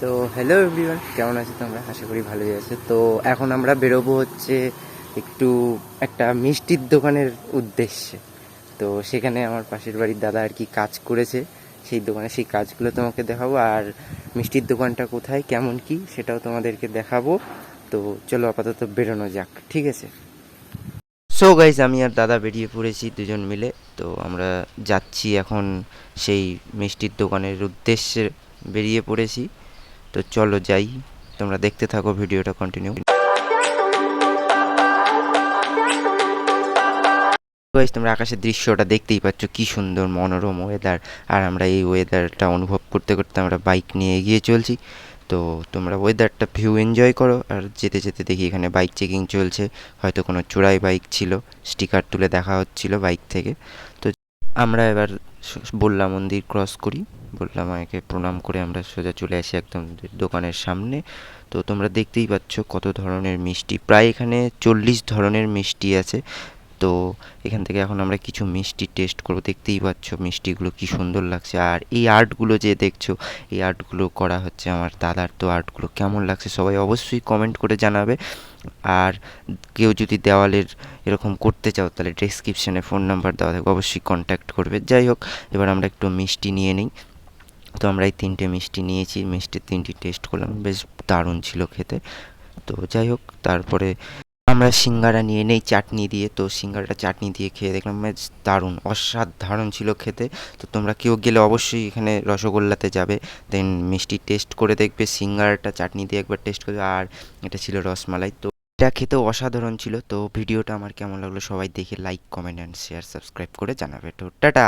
তো hello everyone, কেমন আছো তোমরা? আশা করি ভালোই আছো। তো এখন আমরা বেরোবো হচ্ছে একটু একটা মিষ্টির দোকানের উদ্দেশ্যে। তো সেখানে আমার পাশের বাড়ির দাদা আর কি কাজ করেছে, সেই দোকানে সেই কাজগুলো তোমাকে দেখাবো, আর মিষ্টির দোকানটা কোথায় কেমন কি সেটাও তোমাদেরকে দেখাবো। তো চলো আপাতত বেরোনো যাক, ঠিক আছে? সো গাইজ, আমি আর দাদা বেরিয়ে পড়েছি দুজন মিলে। তো আমরা যাচ্ছি এখন সেই মিষ্টির দোকানের উদ্দেশ্যে বেরিয়ে পড়েছি। তো চলো যাই, তোমরা দেখতে থাকো ভিডিওটা কন্টিনিউ। গাইস, তোমরা আকাশের দৃশ্যটা দেখতেই পাচ্ছ, কি সুন্দর মনোরম ওয়েদার। আর আমরা এই ওয়েদারটা অনুভব করতে করতে আমরা বাইক নিয়ে এগিয়ে চলছি। তো তোমরা ওয়েদারটা ভিউ এনজয় করো, আর যেতে যেতে দেখি এখানে বাইক চেকিং চলছে। হয়তো কোনো চোরাই বাইক ছিল, স্টিকার তুলে দেখা হচ্ছিল বাইক থেকে। তো আমরা এবার বললা মন্দির ক্রস করি। বললা মাকে প্রণাম করে আমরা সোজা চলে আসি একদম দোকানের সামনে। তো তোমরা দেখতেই পাচ্ছ কত ধরনের মিষ্টি, প্রায় এখানে 40 ধরনের মিষ্টি আছে। তো এখান থেকে এখন আমরা কিছু মিষ্টি টেস্ট করবো। দেখতেই পাচ্ছ মিষ্টিগুলো কি সুন্দর লাগছে। আর এই আর্টগুলো যে দেখছো, এই আর্টগুলো করা হচ্ছে আমার দাদার। তো আর্টগুলো কেমন লাগছে সবাই অবশ্যই কমেন্ট করে জানাবে। আর কেউ যদি দেওয়ালের এরকম করতে চাও তাহলে ডেসক্রিপশানে ফোন নাম্বার দেওয়া থাকবে, অবশ্যই কন্ট্যাক্ট করবে। যাই হোক, এবার আমরা একটু মিষ্টি নিয়ে নিই। তো আমরা এই 3টে মিষ্টি নিয়েছি, মিষ্টির 3টি টেস্ট করলাম, বেশ দারুণ ছিল খেতে। তো যাই হোক, তারপরে আমরা সিঙ্গারা নিয়ে নেই চাটনি দিয়ে। তো সিঙ্গারাটা চাটনি দিয়ে খেয়ে দেখলাম বেশ দারুণ, অসাধারণ ছিল খেতে। তো তোমরা কেউ গেলে অবশ্যই এখানে রসগোল্লাতে যাবে, দেন মিষ্টি টেস্ট করে দেখবে, সিঙ্গারাটা চাটনি দিয়ে একবার টেস্ট করবে। আর এটা ছিল রসমালাই। তো এটা খেতেও অসাধারণ ছিল। তো ভিডিওটা আমার কেমন লাগলো সবাই দেখে like, comment and share, subscribe করে জানাবে। তো টাটা।